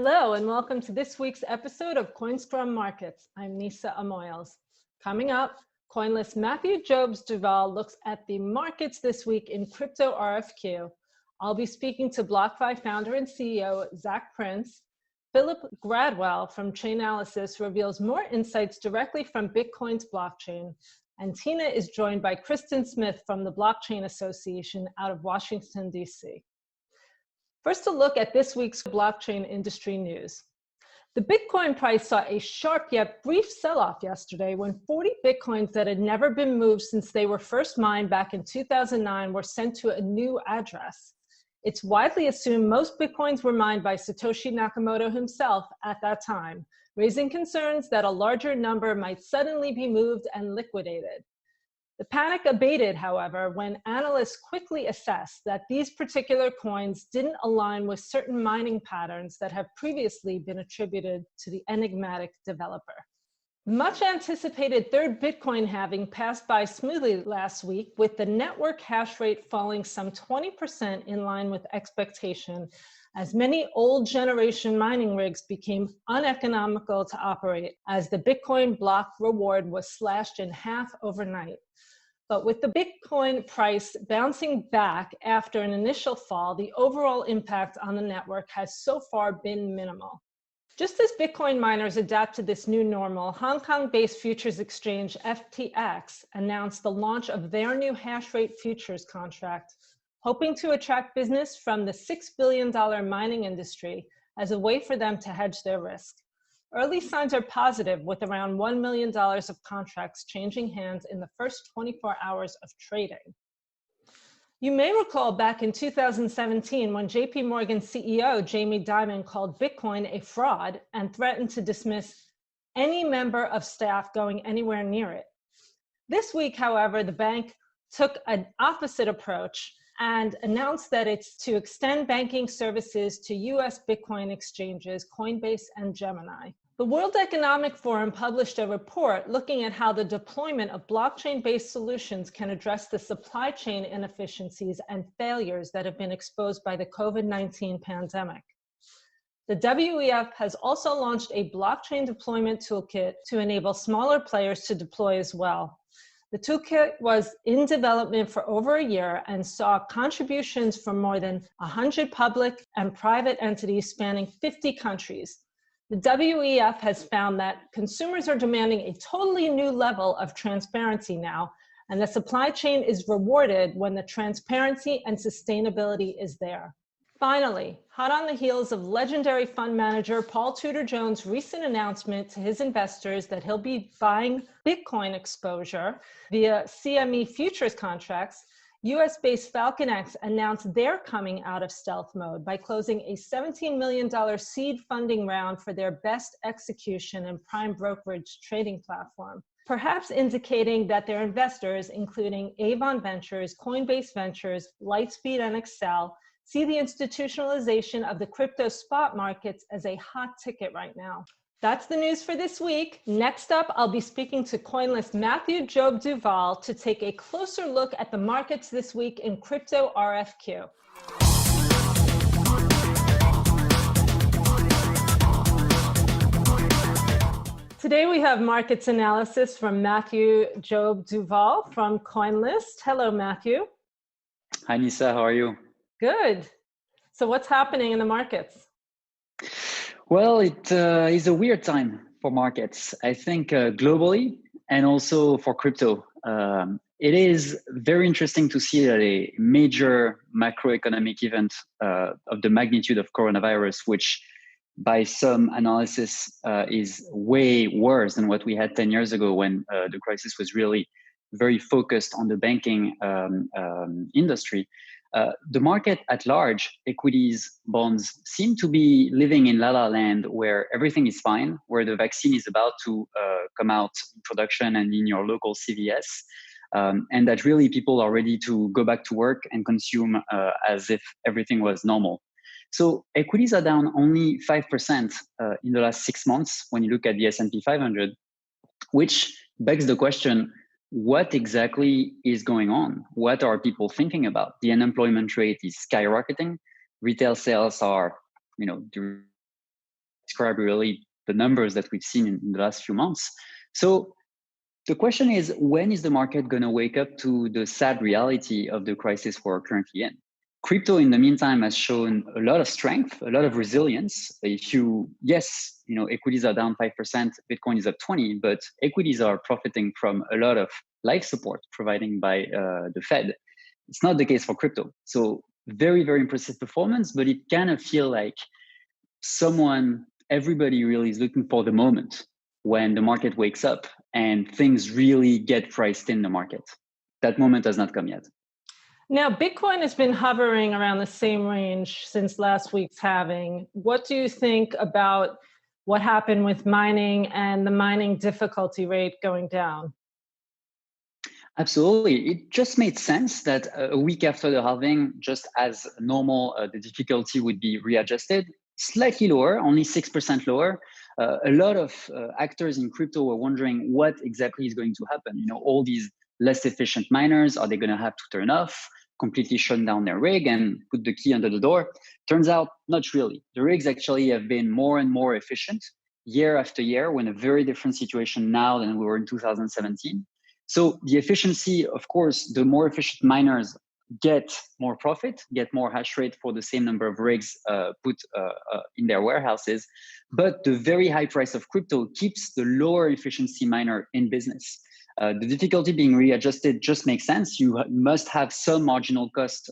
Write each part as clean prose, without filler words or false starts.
Hello, and welcome to this week's episode of Coinscrum Markets. I'm Nisa Amoyals. Coming up, CoinList Matthew Jobs Duval looks at the markets this week in crypto RFQ. I'll be speaking to BlockFi founder and CEO Zach Prince. Philip Gradwell from Chainalysis reveals more insights directly from Bitcoin's blockchain. And Tina is joined by Kristen Smith from the Blockchain Association out of Washington, D.C. First, a look at this week's blockchain industry news. The Bitcoin price saw a sharp yet brief sell-off yesterday when 40 Bitcoins that had never been moved since they were first mined back in 2009 were sent to a new address. It's widely assumed most Bitcoins were mined by Satoshi Nakamoto himself at that time, raising concerns that a larger number might suddenly be moved and liquidated. The panic abated, however, when analysts quickly assessed that these particular coins didn't align with certain mining patterns that have previously been attributed to the enigmatic developer. Much anticipated third Bitcoin halving passed by smoothly last week, with the network hash rate falling some 20% in line with expectation, as many old generation mining rigs became uneconomical to operate as the Bitcoin block reward was slashed in half overnight. But with the Bitcoin price bouncing back after an initial fall, the overall impact on the network has so far been minimal. Just as Bitcoin miners adapt to this new normal, Hong Kong-based futures exchange FTX announced the launch of their new Hashrate Futures contract, hoping to attract business from the $6 billion mining industry as a way for them to hedge their risk. Early signs are positive, with around $1 million of contracts changing hands in the first 24 hours of trading. You may recall back in 2017 when JP Morgan CEO Jamie Dimon called Bitcoin a fraud and threatened to dismiss any member of staff going anywhere near it. This week, however, the bank took an opposite approach and announced that it's to extend banking services to US Bitcoin exchanges, Coinbase and Gemini. The World Economic Forum published a report looking at how the deployment of blockchain-based solutions can address the supply chain inefficiencies and failures that have been exposed by the COVID-19 pandemic. The WEF has also launched a blockchain deployment toolkit to enable smaller players to deploy as well. The toolkit was in development for over a year and saw contributions from more than 100 public and private entities spanning 50 countries. The WEF has found that consumers are demanding a totally new level of transparency now, and the supply chain is rewarded when the transparency and sustainability is there. Finally, hot on the heels of legendary fund manager Paul Tudor Jones' recent announcement to his investors that he'll be buying Bitcoin exposure via CME futures contracts, US-based FalconX announced they're coming out of stealth mode by closing a $17 million seed funding round for their best execution and prime brokerage trading platform, perhaps indicating that their investors, including Avon Ventures, Coinbase Ventures, Lightspeed, and Excel, see the institutionalization of the crypto spot markets as a hot ticket right now. That's the news for this week. Next up, I'll be speaking to CoinList Matthew Job Duval to take a closer look at the markets this week in crypto RFQ. Today we have markets analysis from Matthew Job Duval from CoinList. Hello, Matthew. Hi, Nisa. How are you? Good. So what's happening in the markets? Well, it is a weird time for markets, I think, globally and also for crypto. It is very interesting to see that a major macroeconomic event of the magnitude of coronavirus, which by some analysis is way worse than what we had 10 years ago when the crisis was really very focused on the banking industry. The market at large, equities, bonds, seem to be living in la-la land where everything is fine, where the vaccine is about to come out in production and in your local CVS, and that really people are ready to go back to work and consume as if everything was normal. So equities are down only 5% in the last 6 months when you look at the S&P 500, which begs the question, what exactly is going on? What are people thinking about? The unemployment rate is skyrocketing. Retail sales are, describe really the numbers that we've seen in the last few months. So the question is, when is the market going to wake up to the sad reality of the crisis we're currently in? Crypto, in the meantime, has shown a lot of strength, a lot of resilience. Equities are down 5%, Bitcoin is up 20%, but equities are profiting from a lot of life support provided by the Fed. It's not the case for crypto. So very, very impressive performance, but it kind of feel like everybody really is looking for the moment when the market wakes up and things really get priced in the market. That moment has not come yet. Now, Bitcoin has been hovering around the same range since last week's halving. What do you think about what happened with mining and the mining difficulty rate going down? Absolutely. It just made sense that a week after the halving, just as normal, the difficulty would be readjusted, slightly lower, only 6% lower. A lot of actors in crypto were wondering what exactly is going to happen. All these less efficient miners, are they going to have to turn off, completely shut down their rig and put the key under the door? Turns out, not really. The rigs actually have been more and more efficient year after year. We're in a very different situation now than we were in 2017. So the efficiency, of course, the more efficient miners get more profit, get more hash rate for the same number of rigs put in their warehouses. But the very high price of crypto keeps the lower efficiency miner in business. The difficulty being readjusted just makes sense. You must have some marginal cost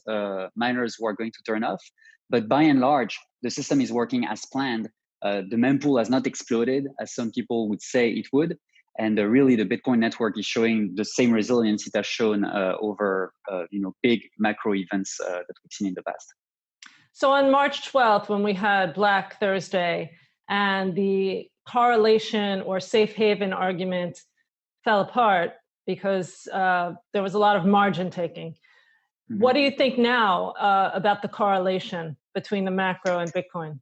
miners who are going to turn off. But by and large, the system is working as planned. The mempool has not exploded, as some people would say it would. And really, the Bitcoin network is showing the same resilience it has shown over big macro events that we've seen in the past. So on March 12th, when we had Black Thursday and the correlation or safe haven argument fell apart because there was a lot of margin taking. Mm-hmm. What do you think now about the correlation between the macro and Bitcoin?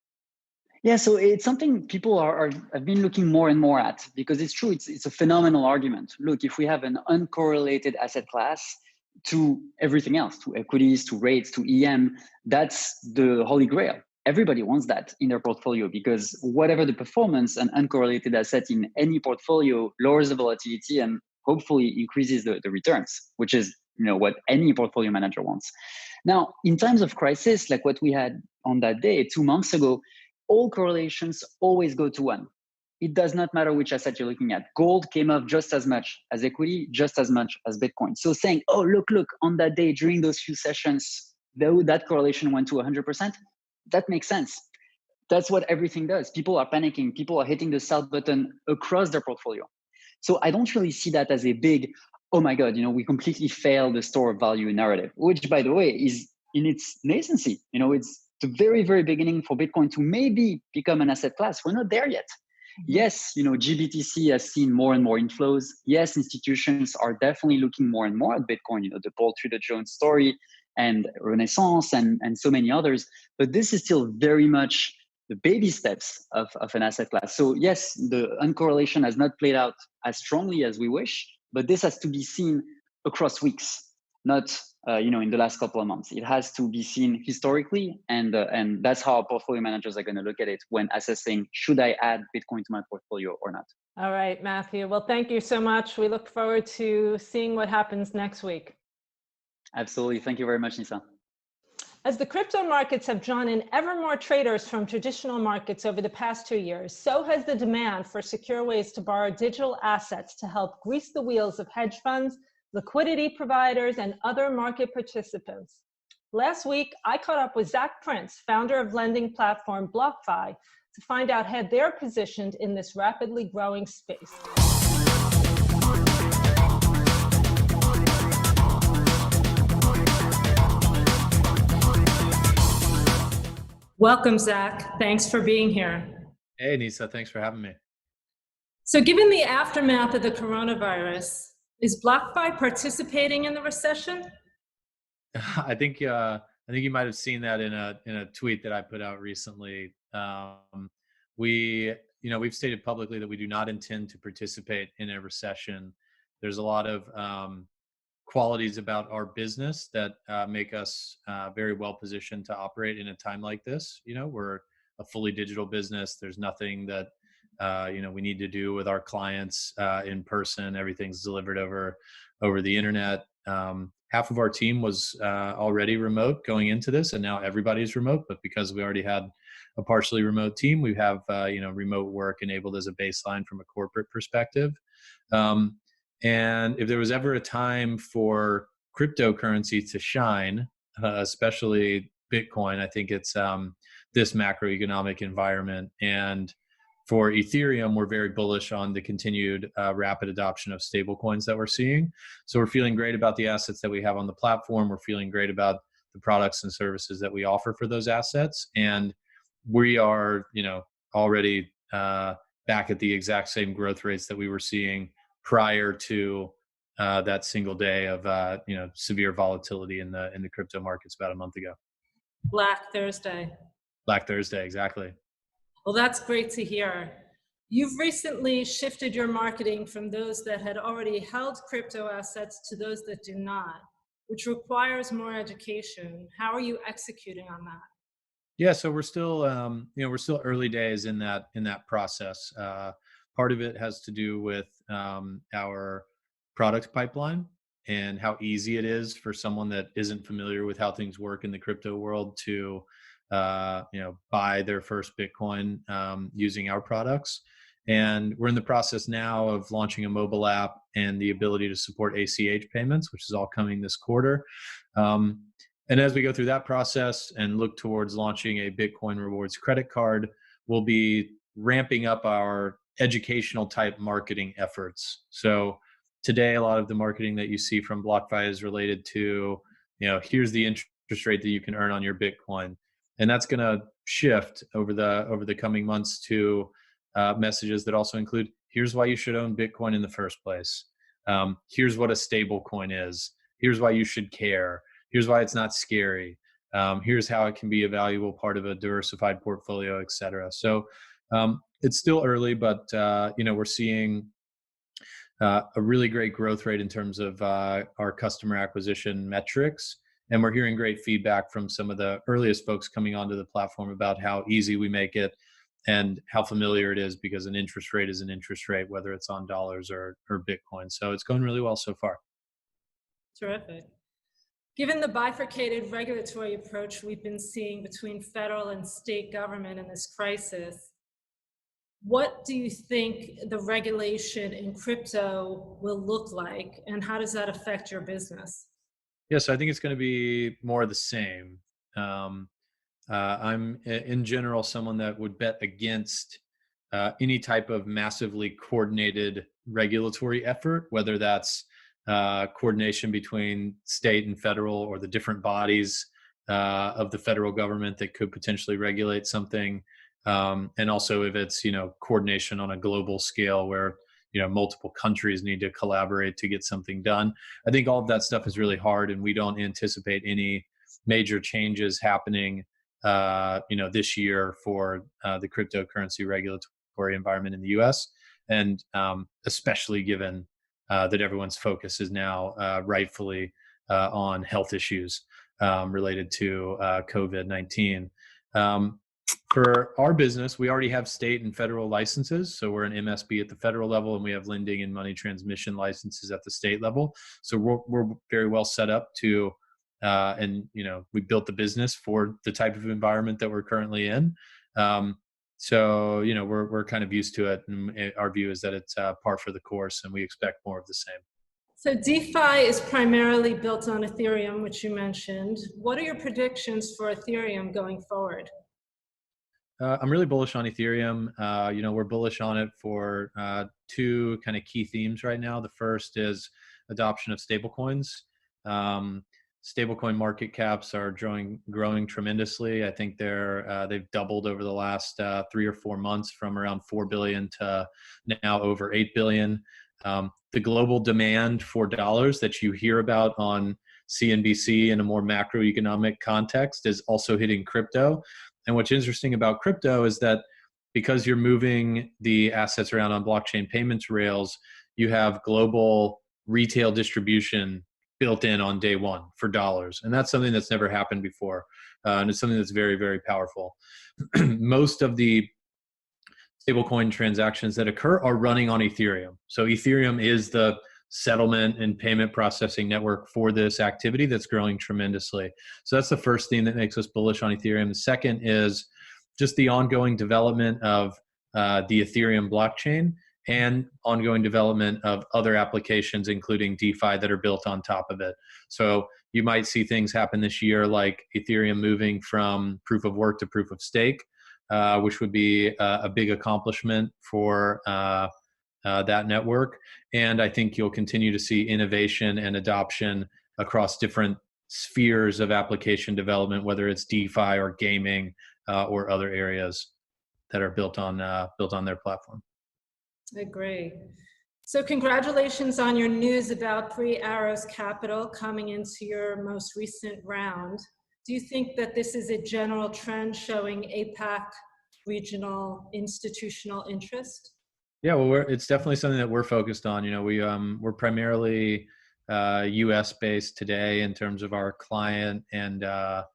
Yeah, so it's something people have been looking more and more at, because it's true, it's a phenomenal argument. Look, if we have an uncorrelated asset class to everything else, to equities, to rates, to EM, that's the holy grail. Everybody wants that in their portfolio, because whatever the performance, an uncorrelated asset in any portfolio lowers the volatility and hopefully increases the returns, which is what any portfolio manager wants. Now, in times of crisis, like what we had on that day 2 months ago, all correlations always go to one. It does not matter which asset you're looking at. Gold came up just as much as equity, just as much as Bitcoin. So saying, oh, look, on that day, during those few sessions, that correlation went to 100%, that makes sense. That's what everything does. People are panicking. People are hitting the sell button across their portfolio. So I don't really see that as a big, oh my God, we completely failed the store of value narrative, which, by the way, is in its nascency. It's the very, very beginning for Bitcoin to maybe become an asset class. We're not there yet. Mm-hmm. Yes, GBTC has seen more and more inflows. Yes, institutions are definitely looking more and more at Bitcoin, the Paul Tudor Jones story and Renaissance and so many others. But this is still very much the baby steps of an asset class. So yes, the uncorrelation has not played out as strongly as we wish, but this has to be seen across weeks, not in the last couple of months. It has to be seen historically, and that's how portfolio managers are going to look at it when assessing, should I add Bitcoin to my portfolio or not? All right, Matthew. Well, thank you so much. We look forward to seeing what happens next week. Absolutely. Thank you very much, Nisa. As the crypto markets have drawn in ever more traders from traditional markets over the past 2 years, so has the demand for secure ways to borrow digital assets to help grease the wheels of hedge funds, liquidity providers, and other market participants. Last week, I caught up with Zach Prince, founder of lending platform BlockFi, to find out how they're positioned in this rapidly growing space. Welcome, Zach. Thanks for being here. Hey, Nisa. Thanks for having me. So given the aftermath of the coronavirus, is BlockFi participating in the recession? I think you might have seen that in a tweet that I put out recently. We've stated publicly that we do not intend to participate in a recession. There's a lot of qualities about our business that make us very well positioned to operate in a time like this. We're a fully digital business. There's nothing that we need to do with our clients in person. Everything's delivered over the internet. Half of our team was already remote going into this, and now everybody's remote. But because we already had a partially remote team, we have remote work enabled as a baseline from a corporate perspective. And if there was ever a time for cryptocurrency to shine, especially Bitcoin, I think it's this macroeconomic environment. And for Ethereum, we're very bullish on the continued rapid adoption of stablecoins that we're seeing. So we're feeling great about the assets that we have on the platform. We're feeling great about the products and services that we offer for those assets. And we are, already back at the exact same growth rates that we were seeing prior to that single day of severe volatility in the crypto markets about a month ago. Black Thursday, exactly. Well, that's great to hear. You've recently shifted your marketing from those that had already held crypto assets to those that do not, which requires more education. How are you executing on that? Yeah, so we're still early days in that process. Part of it has to do with our product pipeline and how easy it is for someone that isn't familiar with how things work in the crypto world to buy their first Bitcoin using our products. And we're in the process now of launching a mobile app and the ability to support ACH payments, which is all coming this quarter. And as we go through that process and look towards launching a Bitcoin rewards credit card, we'll be ramping up our educational type marketing efforts. So today, a lot of the marketing that you see from BlockFi is related to, here's the interest rate that you can earn on your Bitcoin. And that's going to shift over the coming months to messages that also include, here's why you should own Bitcoin in the first place. Here's what a stable coin is. Here's why you should care. Here's why it's not scary. Here's how it can be a valuable part of a diversified portfolio, et cetera. So it's still early, but we're seeing a really great growth rate in terms of our customer acquisition metrics. And we're hearing great feedback from some of the earliest folks coming onto the platform about how easy we make it and how familiar it is, because an interest rate is an interest rate, whether it's on dollars or Bitcoin. So it's going really well so far. Terrific. Given the bifurcated regulatory approach we've been seeing between federal and state government in this crisis, what do you think the regulation in crypto will look like, and how does that affect your business? Yes, I think it's going to be more of the same. I'm, in general, someone that would bet against any type of massively coordinated regulatory effort, whether that's coordination between state and federal, or the different bodies of the federal government that could potentially regulate something. And also if it's, coordination on a global scale where, multiple countries need to collaborate to get something done. I think all of that stuff is really hard, and we don't anticipate any major changes happening, this year for the cryptocurrency regulatory environment in the US. And especially given that everyone's focus is now rightfully on health issues related to COVID-19. For our business, we already have state and federal licenses. So we're an MSB at the federal level, and we have lending and money transmission licenses at the state level. So we're very well set up to, we built the business for the type of environment that we're currently in. So, we're kind of used to it, and our view is that it's par for the course, and we expect more of the same. So DeFi is primarily built on Ethereum, which you mentioned. What are your predictions for Ethereum going forward? I'm really bullish on Ethereum. We're bullish on it for two kind of key themes right now. The first is adoption of stablecoins. Stablecoin market caps are growing tremendously. I think they've doubled over the last 3 or 4 months, from around 4 billion to now over 8 billion. The global demand for dollars that you hear about on CNBC in a more macroeconomic context is also hitting crypto. And what's interesting about crypto is that because you're moving the assets around on blockchain payments rails, you have global retail distribution built in on day one for dollars. And that's something that's never happened before. And it's something that's very, very powerful. Most of the stablecoin transactions that occur are running on Ethereum. So Ethereum is the settlement and payment processing network for this activity that's growing tremendously. So that's the first thing that makes us bullish on Ethereum. The second is just the ongoing development of the Ethereum blockchain and ongoing development of other applications, including DeFi, that are built on top of it. So you might see things happen this year, like Ethereum moving from proof of work to proof of stake, which would be a big accomplishment for that network. And I think you'll continue to see innovation and adoption across different spheres of application development, whether it's DeFi or gaming or other areas that are built on their platform. I agree. So congratulations on your news about Three Arrows Capital coming into your most recent round. Do you think that this is a general trend showing APAC regional institutional interest? Yeah, well, it's definitely something that we're focused on. You know, we're primarily U.S. based today in terms of our client and the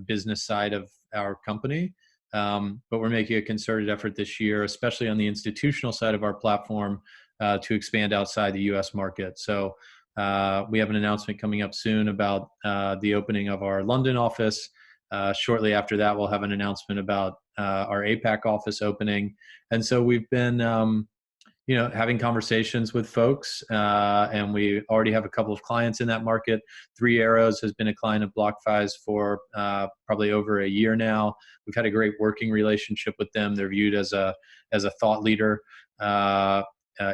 business side of our company. But we're making a concerted effort this year, especially on the institutional side of our platform, to expand outside the U.S. market. So we have an announcement coming up soon about the opening of our London office. Shortly after that, we'll have an announcement about our APAC office opening. And so we've been, having conversations with folks, and we already have a couple of clients in that market. Three Arrows has been a client of BlockFi's for probably over a year now. We've had a great working relationship with them. They're viewed as a thought leader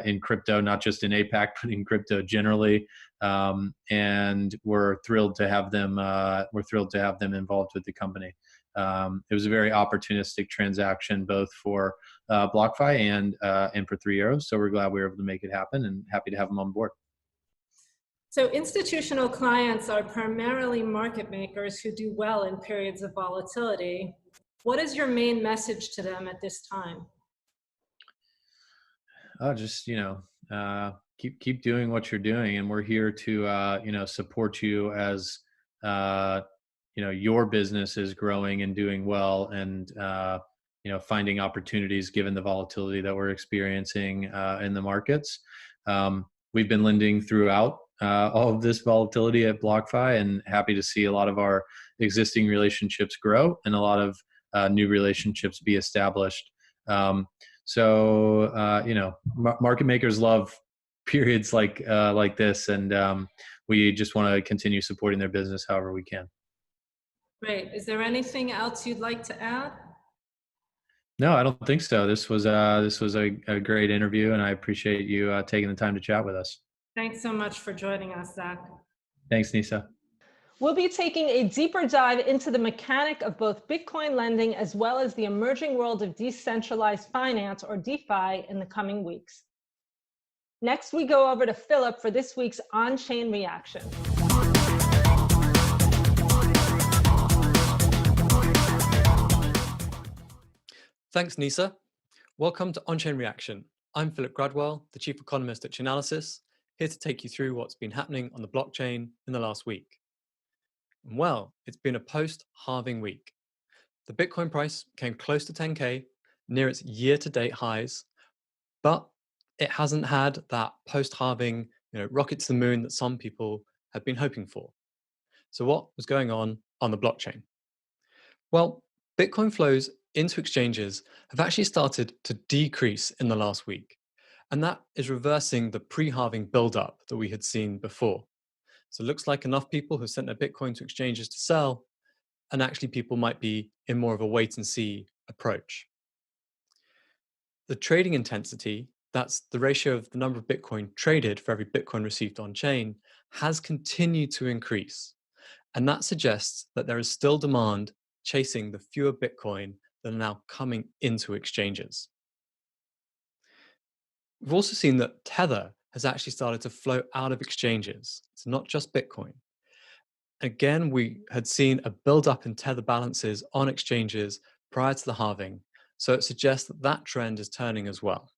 in crypto, not just in APAC, but in crypto generally. And we're thrilled to have them. We're thrilled to have them involved with the company. It was a very opportunistic transaction, both for BlockFi and for Three Arrows. So we're glad we were able to make it happen, and happy to have them on board. So institutional clients are primarily market makers who do well in periods of volatility. What is your main message to them at this time? Just keep doing what you're doing, and we're here to support you as your business is growing and doing well, and finding opportunities given the volatility that we're experiencing in the markets. We've been lending throughout all of this volatility at BlockFi, and happy to see a lot of our existing relationships grow and a lot of new relationships be established. Market makers love periods like this, and we just want to continue supporting their business however we can. Great. Is there anything else you'd like to add? No, I don't think so. This was a great interview, and I appreciate you taking the time to chat with us. Thanks so much for joining us, Zach. Thanks, Nisa. We'll be taking a deeper dive into the mechanic of both Bitcoin lending as well as the emerging world of decentralized finance, or DeFi, in the coming weeks. Next, we go over to Philip for this week's on-chain reaction. Thanks, Nisa. Welcome to On-Chain Reaction. I'm Philip Gradwell, the Chief Economist at Chainalysis, here to take you through what's been happening on the blockchain in the last week. Well, it's been a post-halving week. The Bitcoin price came close to 10K, near its year-to-date highs, but it hasn't had that post-halving, rocket to the moon that some people had been hoping for. So what was going on the blockchain? Well, Bitcoin flows into exchanges have actually started to decrease in the last week, and that is reversing the pre-halving build-up that we had seen before. So it looks like enough people have sent their Bitcoin to exchanges to sell, and actually people might be in more of a wait-and-see approach. The trading intensity, that's the ratio of the number of Bitcoin traded for every Bitcoin received on-chain, has continued to increase. And that suggests that there is still demand chasing the fewer Bitcoin that are now coming into exchanges. We've also seen that Tether has actually started to flow out of exchanges. It's not just Bitcoin. Again, we had seen a build-up in Tether balances on exchanges prior to the halving, so it suggests that that trend is turning as well.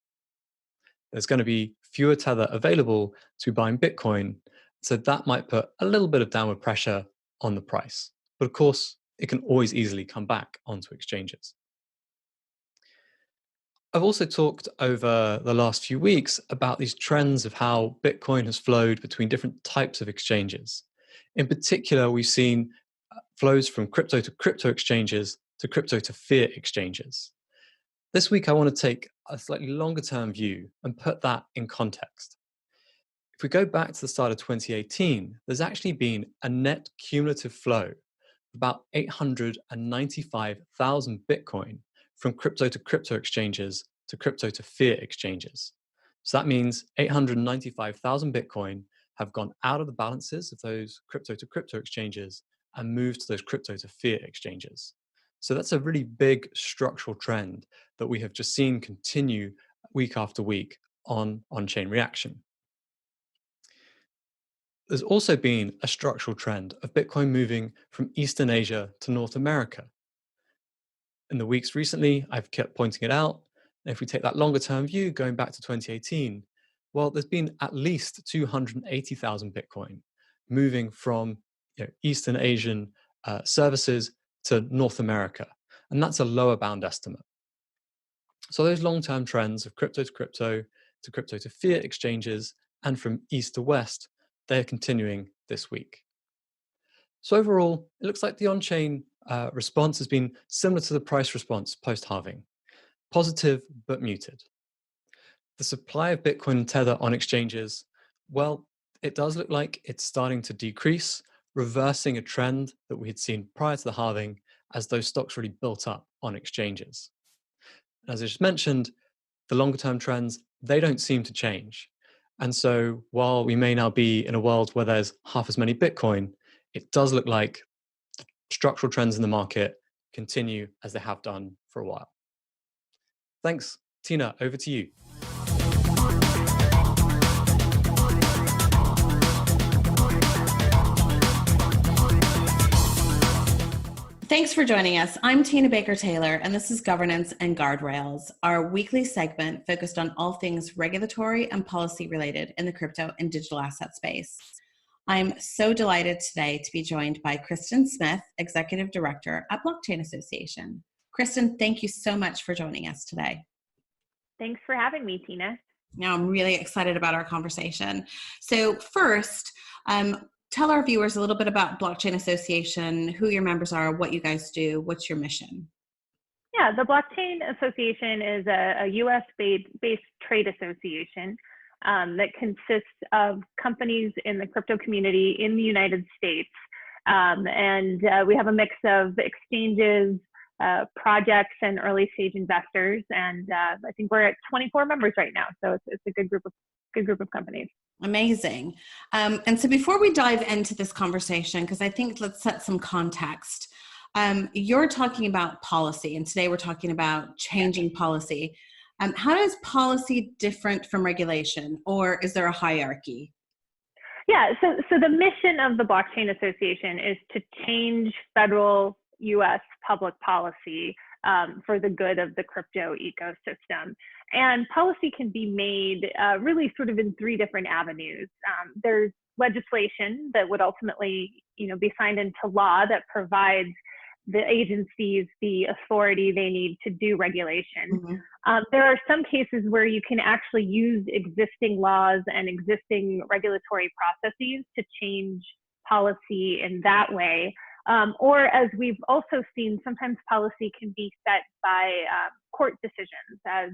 There's going to be fewer Tether available to be buying Bitcoin, So that might put a little bit of downward pressure on the price. But of course, it can always easily come back onto exchanges. I've also talked over the last few weeks about these trends of how Bitcoin has flowed between different types of exchanges. In particular, we've seen flows from crypto to crypto exchanges to crypto to fiat exchanges. This week, I want to take a slightly longer term view and put that in context. If we go back to the start of 2018, there's actually been a net cumulative flow of about 895,000 Bitcoin from crypto to crypto exchanges to crypto to fiat exchanges. So that means 895,000 Bitcoin have gone out of the balances of those crypto to crypto exchanges and moved to those crypto to fiat exchanges. So that's a really big structural trend that we have just seen continue week after week on on-chain reaction. There's also been a structural trend of Bitcoin moving from Eastern Asia to North America. In the weeks recently, I've kept pointing it out. And if we take that longer term view, going back to 2018, well, there's been at least 280,000 Bitcoin moving from Eastern Asian services to North America. And that's a lower bound estimate. So those long-term trends of crypto to crypto to fiat exchanges and from east to west, they're continuing this week. So overall, it looks like the on-chain response has been similar to the price response post-halving, positive but muted. The supply of Bitcoin and Tether on exchanges, well, it does look like it's starting to decrease, reversing a trend that we had seen prior to the halving as those stocks really built up on exchanges. As I just mentioned, the longer term trends, they don't seem to change. And so while we may now be in a world where there's half as many Bitcoin, it does look like the structural trends in the market continue as they have done for a while. Thanks. Tina, over to you. Thanks for joining us. I'm Tina Baker-Taylor, and this is Governance and Guardrails, our weekly segment focused on all things regulatory and policy related in the crypto and digital asset space. I'm so delighted today to be joined by Kristen Smith, Executive Director at Blockchain Association. Kristen, thank you so much for joining us today. Thanks for having me, Tina. Now, I'm really excited about our conversation. So first, tell our viewers a little bit about Blockchain Association, who your members are, what you guys do, what's your mission? Yeah, the Blockchain Association is a US-based trade association that consists of companies in the crypto community in the United States. And we have a mix of exchanges, projects, and early stage investors. And I think we're at 24 members right now. So it's a good group of companies. Amazing. And so before we dive into this conversation, because I think let's set some context, you're talking about policy, and today we're talking about changing policy. How is policy different from regulation, or is there a hierarchy? Yeah, so the mission of the Blockchain Association is to change federal US public policy for the good of the crypto ecosystem. And policy can be made really sort of in three different avenues. There's legislation that would ultimately, be signed into law that provides the agencies the authority they need to do regulation. Mm-hmm. There are some cases where you can actually use existing laws and existing regulatory processes to change policy in that way. Or as we've also seen, sometimes policy can be set by court decisions as,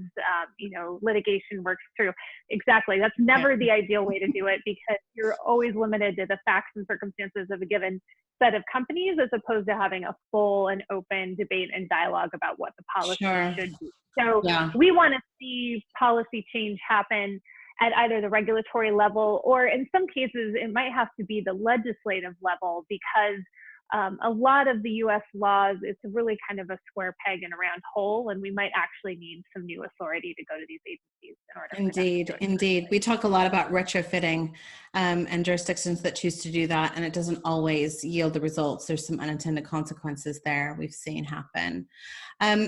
litigation works through. Exactly. That's never the ideal way to do it, because you're always limited to the facts and circumstances of a given set of companies, as opposed to having a full and open debate and dialogue about what the policy should be. So we want to see policy change happen at either the regulatory level, or in some cases, it might have to be the legislative level, because a lot of the US laws, it's really kind of a square peg in a round hole, and we might actually need some new authority to go to these agencies in order Indeed, indeed. We talk a lot about retrofitting and jurisdictions that choose to do that, and it doesn't always yield the results. There's some unintended consequences there we've seen happen.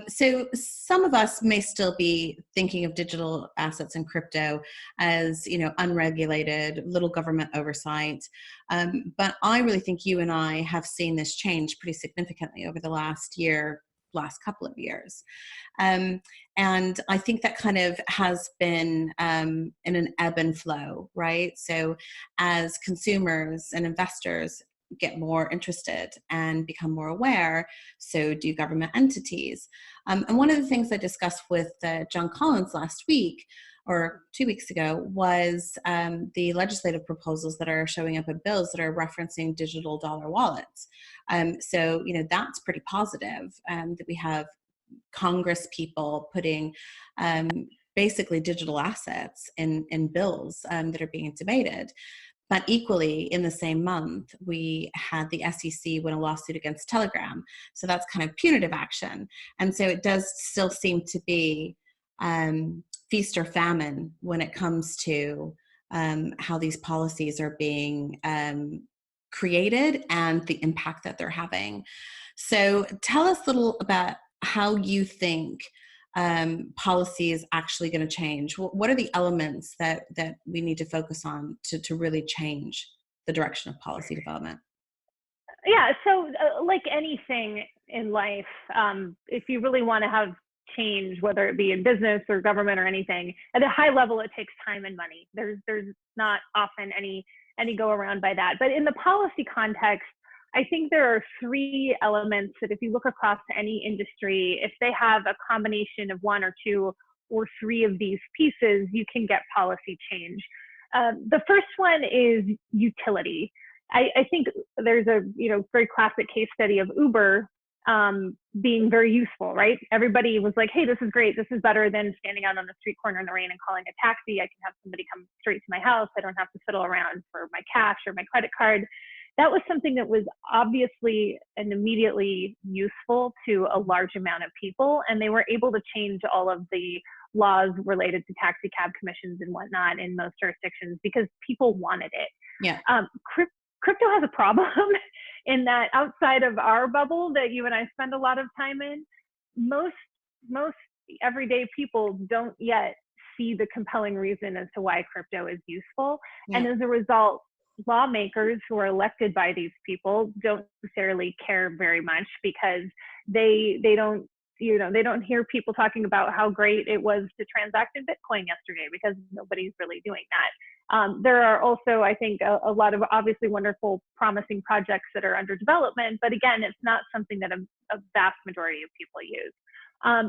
So some of us may still be thinking of digital assets and crypto as, unregulated, little government oversight. But I really think you and I have seen this change pretty significantly over the last couple of years. And I think that kind of has been in an ebb and flow, right? So as consumers and investors get more interested and become more aware, so do government entities. And one of the things I discussed with John Collins last week, or 2 weeks ago, was the legislative proposals that are showing up in bills that are referencing digital dollar wallets. So, that's pretty positive that we have Congress people putting basically digital assets in bills that are being debated. But equally, in the same month, we had the SEC win a lawsuit against Telegram. So that's kind of punitive action. And so it does still seem to be feast or famine when it comes to how these policies are being created and the impact that they're having. So tell us a little about how you think policy is actually going to change. What are the elements that we need to focus on to really change the direction of policy development? Yeah, so like anything in life, if you really want to have change, whether it be in business or government or anything, at a high level, it takes time and money. There's not often any go around by that. But in the policy context, I think there are three elements that if you look across any industry, if they have a combination of one or two or three of these pieces, you can get policy change. The first one is utility. I think there's a very classic case study of Uber being very useful, right? Everybody was like, hey, this is great. This is better than standing out on the street corner in the rain and calling a taxi. I can have somebody come straight to my house. I don't have to fiddle around for my cash or my credit card. That was something that was obviously and immediately useful to a large amount of people. And they were able to change all of the laws related to taxi cab commissions and whatnot in most jurisdictions because people wanted it. Yeah. Crypto has a problem in that outside of our bubble that you and I spend a lot of time in, most everyday people don't yet see the compelling reason as to why crypto is useful. Yeah. And as a result, lawmakers who are elected by these people don't necessarily care very much because they don't hear people talking about how great it was to transact in Bitcoin yesterday because nobody's really doing that. There are also, I think, a lot of obviously wonderful, promising projects that are under development, but again, it's not something that a vast majority of people use.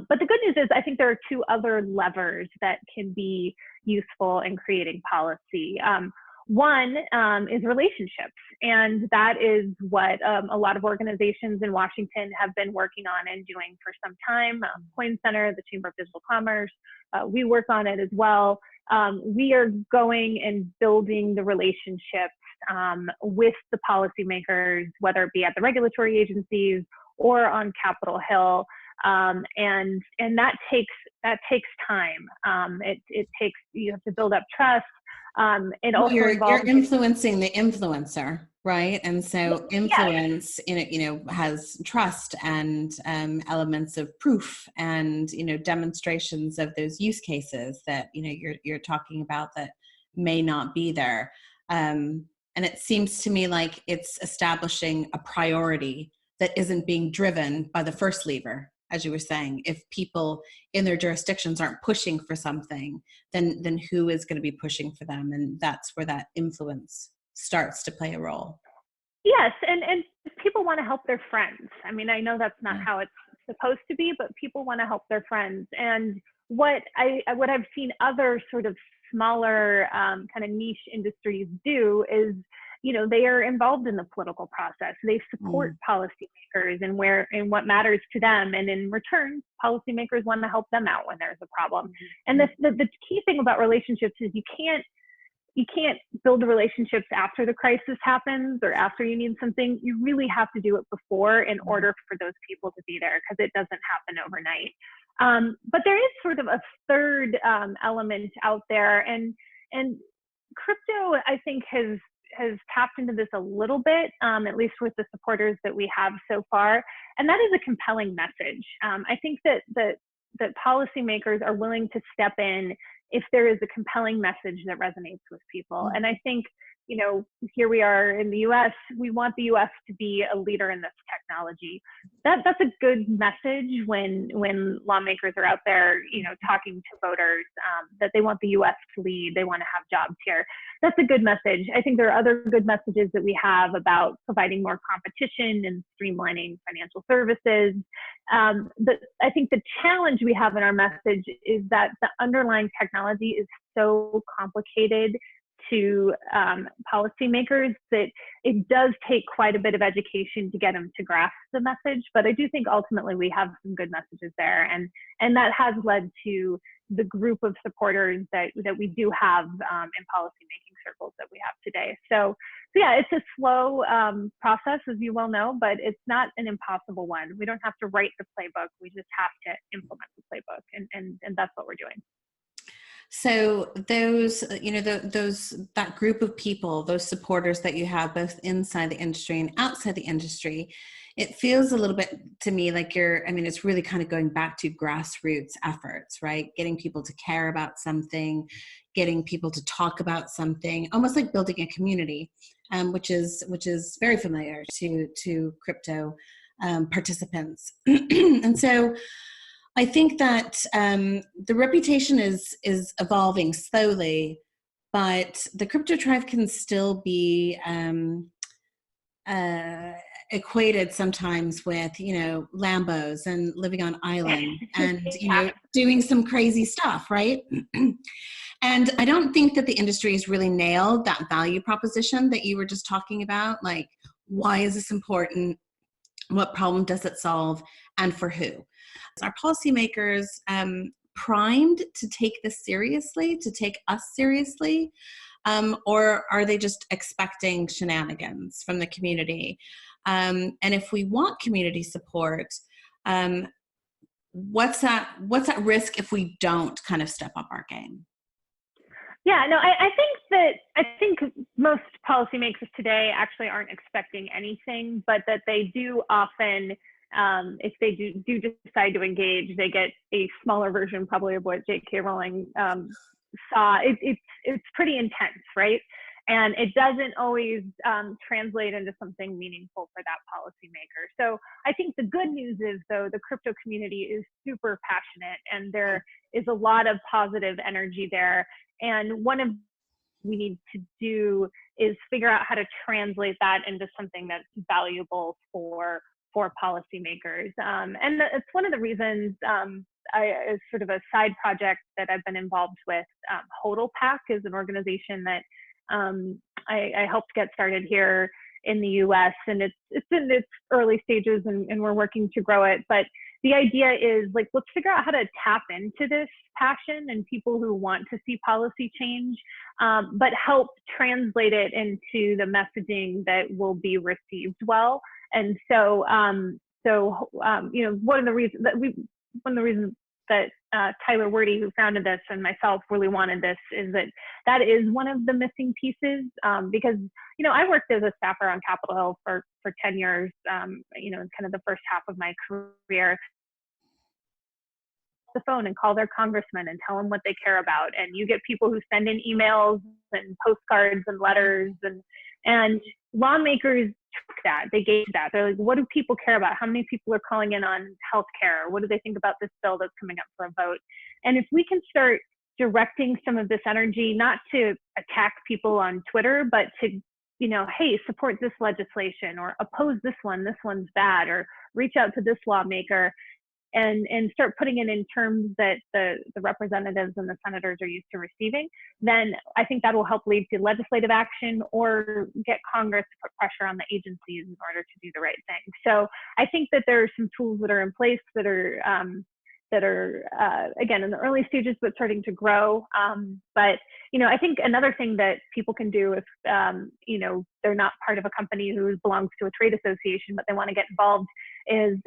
But the good news is I think there are two other levers that can be useful in creating policy. One is relationships, and that is what a lot of organizations in Washington have been working on and doing for some time. Coin Center, the Chamber of Digital Commerce, we work on it as well. We are going and building the relationships with the policymakers, whether it be at the regulatory agencies or on Capitol Hill. And that takes time. It takes, you have to build up trust. It also you're influencing the influencer, right? And so influence, has trust and elements of proof and demonstrations of those use cases that you're talking about that may not be there. And it seems to me like it's establishing a priority that isn't being driven by the first lever. As you were saying, if people in their jurisdictions aren't pushing for something, then who is going to be pushing for them? And that's where that influence starts to play a role. Yes, and people want to help their friends. I mean, I know that's not how it's supposed to be, but people want to help their friends. And what I've seen other sort of smaller kind of niche industries do is, they are involved in the political process. They support policymakers and what matters to them. And in return, policymakers want to help them out when there's a problem. And the key thing about relationships is you can't you can't build the relationships after the crisis happens or after you need something. You really have to do it before in order for those people to be there, because it doesn't happen overnight. But there is sort of a third element out there, and crypto, I think, has tapped into this a little bit, at least with the supporters that we have so far, and that is a compelling message. I think that policymakers are willing to step in if there is a compelling message that resonates with people. And I think, you know, here we are in the US, we want the US to be a leader in this technology. That's a good message when lawmakers are out there, you know, talking to voters, that they want the US to lead, they want to have jobs here. That's a good message. I think there are other good messages that we have about providing more competition and streamlining financial services. But I think the challenge we have in our message is that the underlying technology is so complicated to policymakers that it does take quite a bit of education to get them to grasp the message. But I do think ultimately we have some good messages there, and that has led to the group of supporters that we do have in policymaking circles that we have today. So yeah, it's a slow process, as you well know, but it's not an impossible one. We don't have to write the playbook; we just have to implement the playbook, and that's what we're doing. So those, you know, that group of people, those supporters that you have both inside the industry and outside the industry, it feels a little bit to me like it's really kind of going back to grassroots efforts, right? Getting people to care about something, getting people to talk about something, almost like building a community, which is very familiar to crypto participants. And so I think that the reputation is evolving slowly, but the crypto tribe can still be equated sometimes with, you know, Lambos and living on island and, you know, doing some crazy stuff, right? And I don't think that the industry has really nailed that value proposition that you were just talking about. Like, why is this important? What problem does it solve? And for who? Are policymakers primed to take this seriously, to take us seriously? Or are they just expecting shenanigans from the community? And if we want community support, what's that risk if we don't kind of step up our game? Yeah, no, I think most policymakers today actually aren't expecting anything, but that they do often, if they do decide to engage, they get a smaller version probably of what J.K. Rowling saw. It's pretty intense, right? And it doesn't always translate into something meaningful for that policymaker. So I think the good news is, though, the crypto community is super passionate, and there is a lot of positive energy there. And one of we need to do is figure out how to translate that into something that's valuable for policymakers. And it's one of the reasons as sort of a side project that I've been involved with. HODL PAC is an organization that I helped get started here in the US, and it's in its early stages, and we're working to grow it. But the idea is, like, let's figure out how to tap into this passion and people who want to see policy change, but help translate it into the messaging that will be received well. And so, you know, one of the reasons that Tyler Werde, who founded this, and myself really wanted this, is that is one of the missing pieces, because, you know, I worked as a staffer on Capitol Hill for 10 years, you know, in kind of the first half of my career. The phone and call their congressman and tell them what they care about, and you get people who send in emails and postcards and letters, and lawmakers took that, they gauge that. They're like, what do people care about? How many people are calling in on healthcare? What do they think about this bill that's coming up for a vote? And if we can start directing some of this energy, not to attack people on Twitter, but to, you know, hey, support this legislation, or oppose this one's bad, or reach out to this lawmaker, and start putting it in terms that the representatives and the senators are used to receiving, then I think that will help lead to legislative action, or get Congress to put pressure on the agencies in order to do the right thing. So I think that there are some tools that are in place that are that are, again, in the early stages, but starting to grow. But, I think another thing that people can do if, they're not part of a company who belongs to a trade association, but they want to get involved is,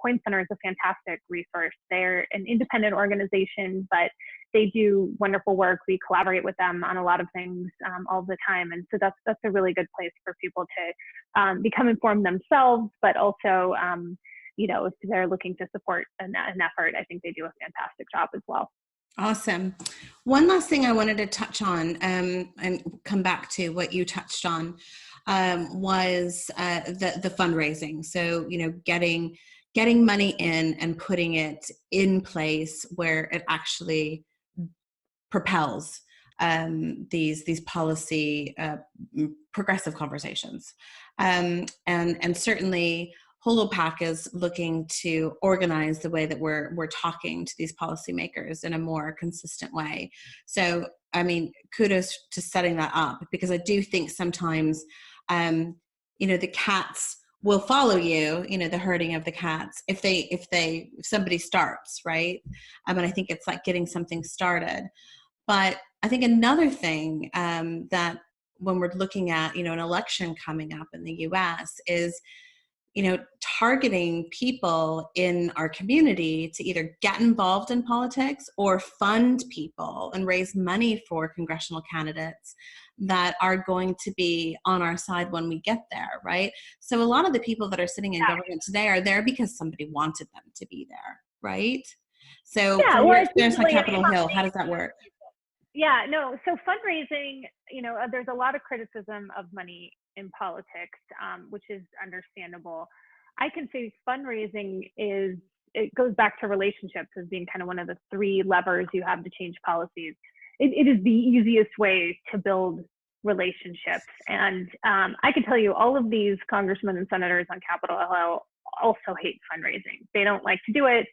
Coin Center is a fantastic resource. They're an independent organization, but they do wonderful work. We collaborate with them on a lot of things all the time. And so that's a really good place for people to become informed themselves, but also, if they're looking to support an effort, I think they do a fantastic job as well. Awesome. One last thing I wanted to touch on and come back to what you touched on was the fundraising. So, getting money in and putting it in place where it actually propels these policy progressive conversations. And certainly Holopack is looking to organize the way that we're talking to these policymakers in a more consistent way. So, kudos to setting that up, because I do think sometimes, the cats will follow you, the herding of the cats, if somebody starts, right? And I think it's like getting something started. But I think another thing that when we're looking at, an election coming up in the US is, targeting people in our community to either get involved in politics or fund people and raise money for congressional candidates that are going to be on our side when we get there, right? So a lot of the people that are sitting in government today are there because somebody wanted them to be there, right? So there's like Capitol Hill, how does that work? Yeah, no, so fundraising, there's a lot of criticism of money in politics, which is understandable. I can say fundraising it goes back to relationships as being kind of one of the three levers you have to change policies. It is the easiest way to build relationships. And I can tell you all of these congressmen and senators on Capitol Hill also hate fundraising. They don't like to do it.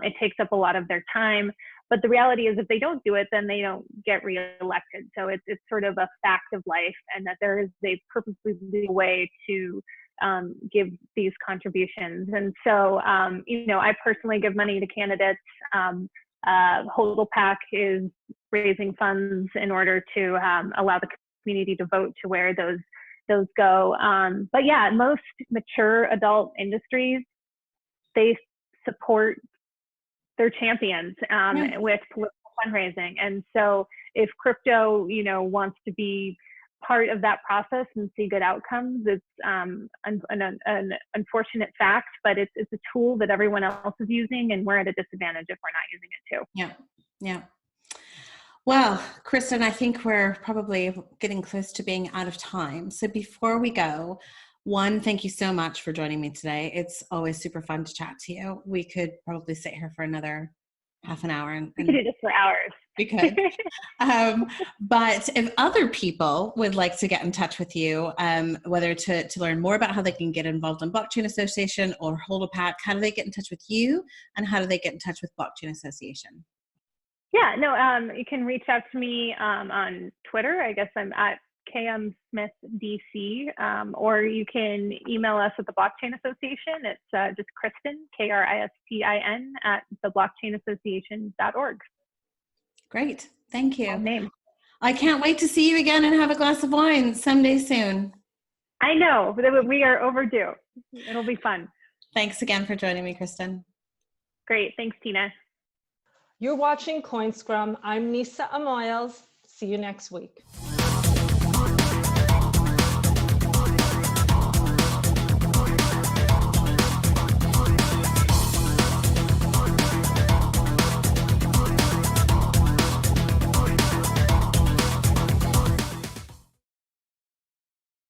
It takes up a lot of their time. But the reality is if they don't do it, then they don't get reelected. So it's sort of a fact of life, and that there is a purposely way to give these contributions. And so, I personally give money to candidates. Holopack is raising funds in order to allow the community to vote to where those go. But yeah, most mature adult industries, they support their champions with political fundraising. And so if crypto, wants to be part of that process and see good outcomes, it's an unfortunate fact, but it's a tool that everyone else is using, and we're at a disadvantage if we're not using it too. Yeah. Well, Kristen, I think we're probably getting close to being out of time. So before we go, one, thank you so much for joining me today. It's always super fun to chat to you. We could probably sit here for another half an hour. We could do this for hours. We could. But if other people would like to get in touch with you, whether to learn more about how they can get involved in Blockchain Association or Holopack, how do they get in touch with you, and how do they get in touch with Blockchain Association? Yeah, no, you can reach out to me on Twitter. I guess I'm at KMSmithDC, or you can email us at the Blockchain Association. It's just Kristen, Kristin, at theblockchainassociation.org. Great. Thank you. Name. I can't wait to see you again and have a glass of wine someday soon. I know. We are overdue. It'll be fun. Thanks again for joining me, Kristen. Great. Thanks, Tina. You're watching Coinscrum. I'm Nisa Amoyals. See you next week.